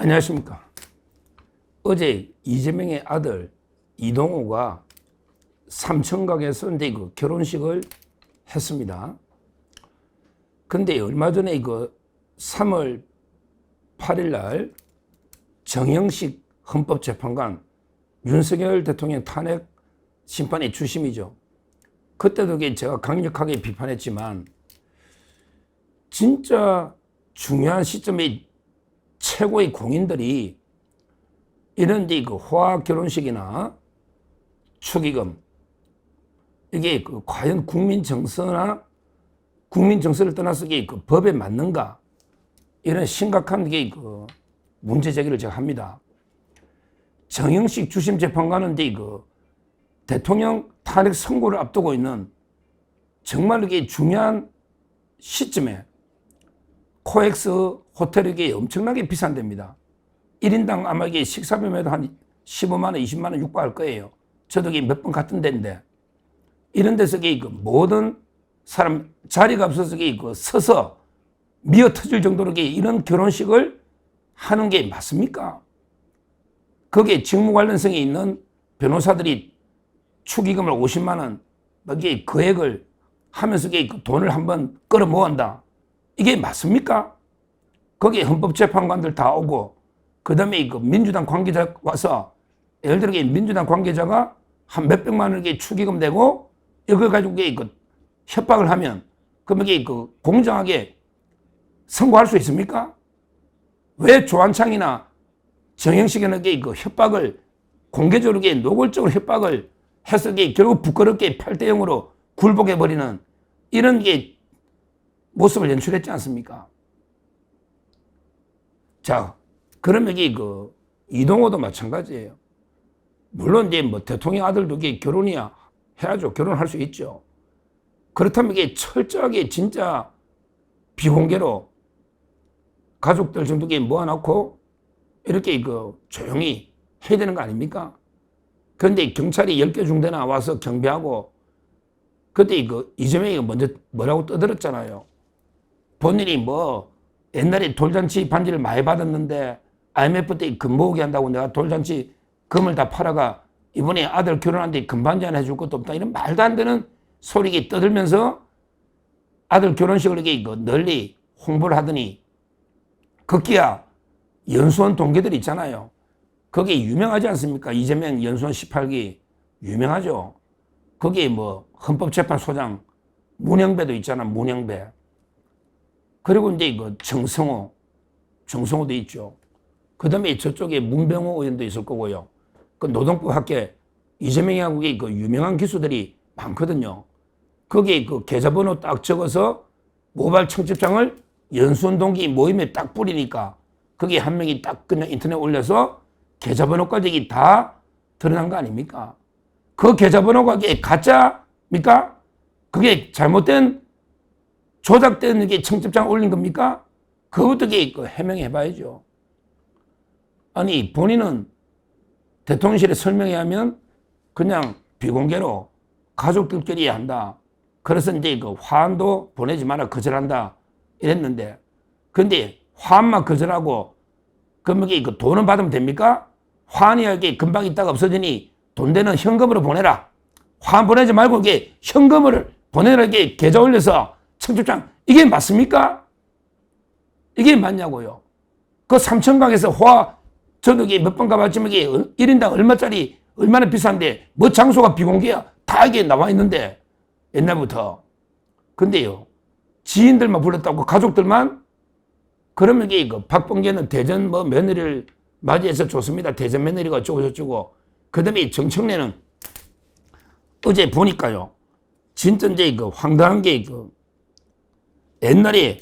안녕하십니까. 어제 이재명의 아들 이동호가 삼청각에서 이제 그 결혼식을 했습니다. 근데 얼마 전에 이거 3월 8일 날 정영식 헌법재판관 윤석열 대통령 탄핵 심판의 주심이죠. 그때도 제가 강력하게 비판했지만 진짜 중요한 시점에 최고의 공인들이 이런 데 그 호화 결혼식이나 축의금 이게 그 과연 국민 정서를 떠나서 그 법에 맞는가 이런 심각한 그 문제 제기를 제가 합니다. 정영식 주심 재판관은 그 대통령 탄핵 선고를 앞두고 있는 정말 이게 중요한 시점에 코엑스 호텔이 엄청나게 비싼 데입니다. 1인당 아마 이게 식사비만 해도 한 15만 원, 20만 원 육박할 거예요. 저도 몇 번 갔던 데인데 이런 데서 그 모든 사람 자리가 없어서 서서 미어 터질 정도로 이런 결혼식을 하는 게 맞습니까? 거기에 직무 관련성이 있는 변호사들이 축의금을 50만 원, 거액을 하면서 돈을 한번 끌어 모은다. 이게 맞습니까? 거기에 헌법재판관들 다 오고, 그 다음에 민주당 관계자 와서, 예를 들어 민주당 관계자가 한 몇백만 원에 축의금 내고, 이걸 가지고 협박을 하면, 그러면 공정하게 선고할 수 있습니까? 왜 조한창이나 정영식에는 협박을, 공개적으로 노골적으로 협박을 해서 결국 부끄럽게 8대0으로 굴복해버리는 이런 모습을 연출했지 않습니까? 자, 그러면 이동호도 마찬가지예요. 물론 대통령 아들도 결혼이야 해야죠. 결혼할 수 있죠. 그렇다면 철저하게 진짜 비공개로 가족들 정도 모아놓고 이렇게 조용히 해야 되는 거 아닙니까? 그런데 경찰이 10개 중대나 와서 경비하고 그때 이재명이 먼저 뭐라고 떠들었잖아요. 본인이 옛날에 돌잔치 반지를 많이 받았는데 IMF 때 금 모으게 한다고 내가 돌잔치 금을 다 팔아가 이번에 아들 결혼하는데 금반지 하나 해줄 것도 없다. 이런 말도 안 되는 소리 떠들면서 아들 결혼식을 널리 홍보를 하더니 급기야 연수원 동기들 있잖아요. 거기 유명하지 않습니까? 이재명 연수원 18기 유명하죠. 거기에 헌법재판소장 문영배도 있잖아. 문영배. 그리고 이제 정성호도 있죠. 그 다음에 저쪽에 문병호 의원도 있을 거고요. 그 노동부 학계 이재명하고 유명한 기수들이 많거든요. 거기에 계좌번호 딱 적어서 모바일 청첩장을 연수원 동기 모임에 딱 뿌리니까 거기에 한 명이 딱 그냥 인터넷 올려서 계좌번호까지 다 드러난 거 아닙니까? 그 계좌번호가 가짜입니까? 그게 잘못된 조작된 청첩장 올린 겁니까? 그것도 해명해 봐야죠. 아니, 본인은 대통령실에 설명해야 하면 그냥 비공개로 가족들끼리 한다. 그래서 이제 화환도 보내지 마라, 거절한다. 이랬는데. 근데 화환만 거절하고, 그러면 돈은 받으면 됩니까? 화환이 금방 있다가 없어지니 돈 되는 현금으로 보내라. 화환 보내지 말고 현금을 보내라. 계좌 올려서 청첩장. 이게 맞습니까? 이게 맞냐고요. 그 삼청각에서 저도 몇 번 가봤지만 1인당 얼마짜리, 얼마나 비싼데, 장소가 비공개야. 다 나와 있는데, 옛날부터. 근데요, 지인들만 불렀다고 가족들만? 그러면 박범계는 대전 며느리를 맞이해서 좋습니다. 대전 며느리가 어쩌고. 그 다음에 정청래는 어제 보니까요, 진짜 이제 황당한 게 옛날에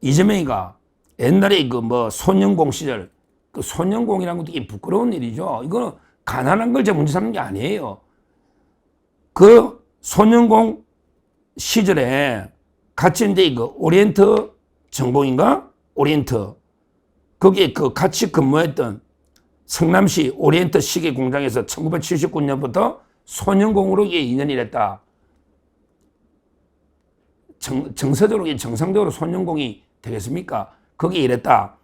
이재명이가 옛날에 손영공 시절 손영공이라는 것도 부끄러운 일이죠. 이거는 가난한 걸 제가 문제 삼는 게 아니에요. 그 손영공 시절에 같이 이제 오리엔트 정보인가? 오리엔트. 거기에 같이 근무했던 성남시 오리엔트 시계 공장에서 1979년부터 손영공으로 인연이 됐다. 정상적으로 손영공이 되겠습니까? 거기 일했다.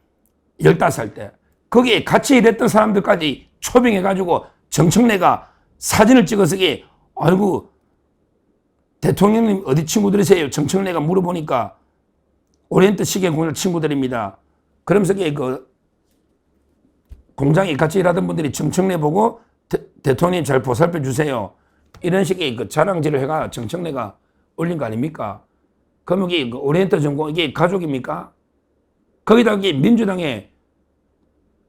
15살 때. 거기에 같이 일했던 사람들까지 초빙해가지고 정청래가 사진을 찍어서 이게 아이고 대통령님 어디 친구들이세요? 정청래가 물어보니까 오리엔트 시계 공장 친구들입니다. 그러면서 그 공장에 같이 일하던 분들이 정청래 보고 대통령님 잘 보살펴 주세요. 이런 식의 그 자랑질을 해가 정청래가 올린 거 아닙니까? 그럼 이게 그 오리엔트 전공 이게 가족입니까? 거기다 이게 민주당의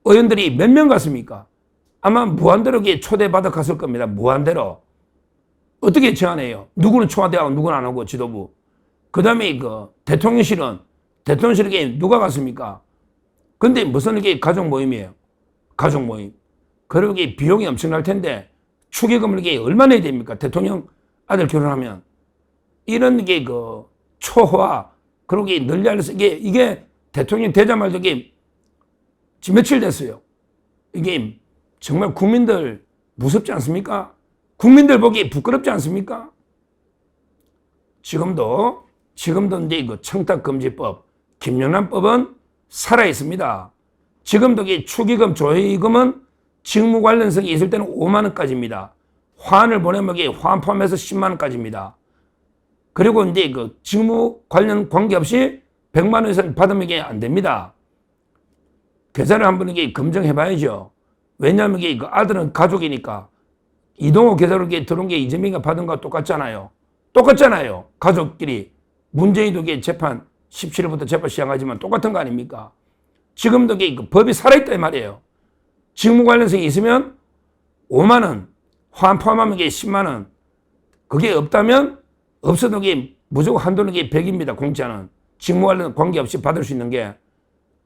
의원들이 몇 명 갔습니까? 아마 무한대로 초대받아 갔을 겁니다. 무한대로. 어떻게 제안해요? 누구는 청와대하고 누구는 안 하고 지도부. 그 다음에 그 대통령실에 누가 갔습니까? 근데 무슨 이게 가족 모임이에요? 가족 모임. 그리고 이게 비용이 엄청날 텐데 축의금을 이게 얼마 내야 됩니까? 대통령 아들 결혼하면. 이런 게 그 초화, 그리고 이게 널리 알려서 이게 대통령 되자마자 이게 지금 며칠 됐어요. 이게 정말 국민들 무섭지 않습니까? 국민들 보기 부끄럽지 않습니까? 지금도 이제 그 청탁금지법, 김영란법은 살아 있습니다. 지금도 이 축의금, 조의금은 직무 관련성이 있을 때는 5만 원까지입니다. 화환을 보내면 이게 화환 포함해서 10만 원까지입니다. 그리고 이제 그 직무 관련 관계없이 100만 원 이상 받으면 이게 안 됩니다. 계산을 한번 이게 검증해 봐야죠. 왜냐하면 이게 그 아들은 가족이니까 이동호 계좌로 들어온 게 이재명이가 받은 거와 똑같잖아요. 똑같잖아요. 가족끼리. 문재인도 이게 재판 17일부터 재판 시작하지만 똑같은 거 아닙니까? 지금도 이게 그 법이 살아있다 이 말이에요. 직무 관련성이 있으면 5만 원, 화환 포함하면 이게 10만 원. 그게 없다면 없어도 이게 무조건 한도는 이게 100입니다. 공짜는. 직무 관련 관계없이 받을 수 있는 게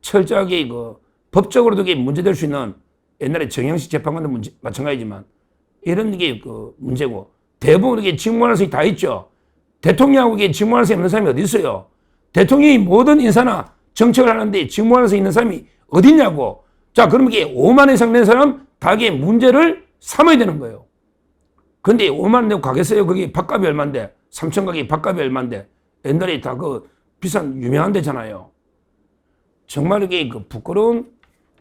철저하게 그 법적으로도 이게 문제될 수 있는 옛날에 정영식 재판관도 마찬가지지만 이런 게 그 문제고 대부분 이게 직무 관련성이 다 있죠. 대통령하고 이게 직무 관련성이 없는 사람이 어디 있어요? 대통령이 모든 인사나 정책을 하는데 직무 관련성이 있는 사람이 어디 있냐고. 자, 그러면 이게 5만 원 이상 낸 사람 다 이게 문제를 삼아야 되는 거예요. 근데 5만 원 내고 가겠어요? 거기 밥값이 얼만데? 3천 가게 밥값이 얼만데? 옛날에 다 그 비싼 유명한 데잖아요. 정말 이게 그 부끄러운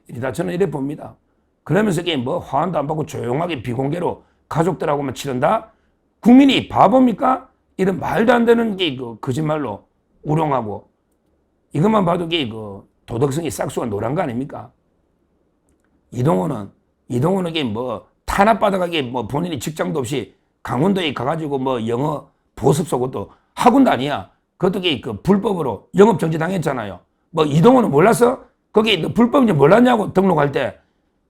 일이다. 저는 이래 봅니다. 그러면서 이게 뭐 화환도 안 받고 조용하게 비공개로 가족들하고만 치른다? 국민이 바보입니까? 이런 말도 안 되는 게 그 거짓말로 우롱하고 이것만 봐도 이게 그 도덕성이 싹수가 노란 거 아닙니까? 이동호는 이게 뭐 탄압받아가게 뭐 본인이 직장도 없이 강원도에 가가지고 뭐 영어 보습 속것도 학원도 아니야. 그것도 그 불법으로 영업 정지 당했잖아요. 뭐 이동호는 몰랐어? 거기 너 불법인지 몰랐냐고 등록할 때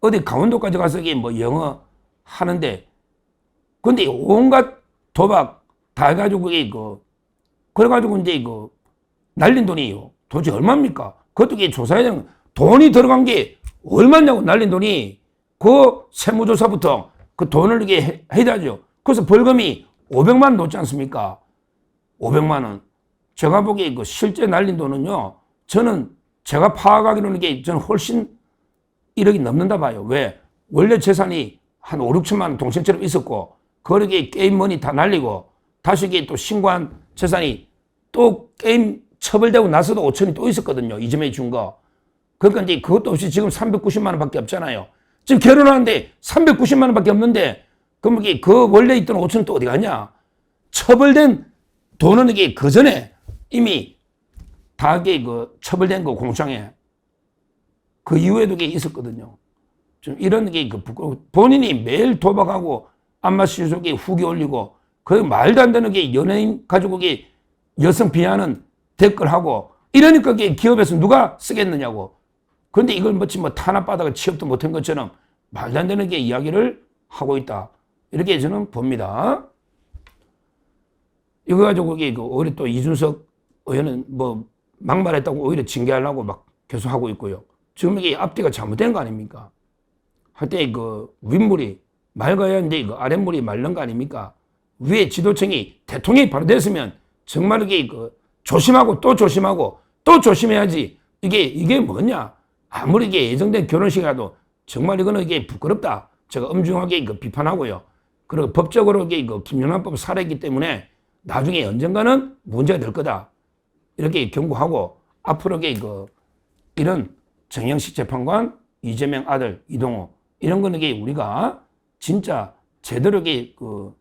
어디 강원도까지 가서 이게 뭐 영어 하는데 근데 온갖 도박 다 해가지고 그게 그래가지고 이제 날린 돈이 도대체 얼마입니까? 그것도 이게 조사해야 되는 돈이 들어간 게 얼마냐고 날린 돈이 그 세무조사부터 그 돈을 이게 해야죠. 그래서 벌금이 500만 원 놓지 않습니까? 500만 원. 제가 보기에 그 실제 날린 돈은요, 저는 제가 파악하기로는 이게 저는 훨씬 1억이 넘는다 봐요. 왜? 원래 재산이 한 5, 6천만 원 동생처럼 있었고, 그러게 게임 머니 다 날리고, 다시 이게 또 신고한 재산이 또 게임 처벌되고 나서도 5천이 또 있었거든요. 이재명이 준 거. 그러니까 이제 그것도 없이 지금 390만 원밖에 없잖아요. 지금 결혼하는데 390만 원밖에 없는데, 그럼 이게 그 원래 있던 5천은 또 어디 갔냐? 처벌된 돈은 이게 그 전에 이미 다 이게 처벌된 거 공장에 그 이후에도 이게 있었거든요. 좀 이런 게 본인이 매일 도박하고 안마실 속에 후기 올리고 그 말도 안 되는 게 연예인 가지고 이게 여성 비하하는 댓글하고 이러니까 이게 기업에서 누가 쓰겠느냐고. 그런데 이걸 마치 뭐 탄압받아가 취업도 못한 것처럼 말도 안 되는 게 이야기를 하고 있다. 이렇게 저는 봅니다. 이거 가지고 이게 오히려 또 이준석 의원은 뭐 막말했다고 오히려 징계하려고 막 계속 하고 있고요. 지금 이게 앞뒤가 잘못된 거 아닙니까? 하여튼 윗물이 맑아야 이제 아랫물이 맑는 거 아닙니까? 위에 지도층이 대통령이 바로 됐으면 정말 이게 조심하고 또 조심하고 또 조심해야지. 이게 뭐냐? 아무리 이게 예정된 결혼식이라도 정말 이거는 이게 부끄럽다. 제가 엄중하게 비판하고요. 그리고 법적으로 이게 김영란법 살아있기 때문에 나중에 언젠가는 문제가 될 거다. 이렇게 경고하고 앞으로 이런 정영식 재판관 이재명 아들 이동호 이런 거는 이게 우리가 진짜 제대로 이게 그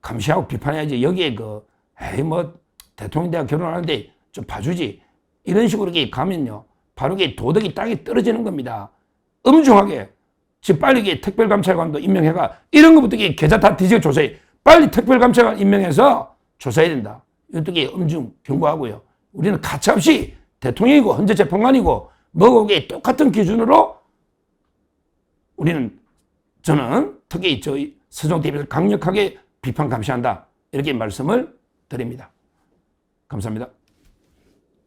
감시하고 비판해야지. 여기에 그 에이 뭐 대통령 대학 결혼하는데 좀 봐주지 이런 식으로 이게 가면요 바로 이게 도덕이 땅에 떨어지는 겁니다. 엄중하게 지금 빨리 이게 특별감찰관도 임명해가 이런 것부터 이게 계좌 다 뒤지고 조사해. 빨리 특별감찰관 임명해서 조사해야 된다. 이것도 이게 엄중 경고하고요. 우리는 가차없이 대통령이고 헌재재판관이고 뭐고 이게 똑같은 기준으로 우리는 저는 특히 저희 서종TV를 강력하게 비판 감시한다. 이렇게 말씀을 드립니다. 감사합니다.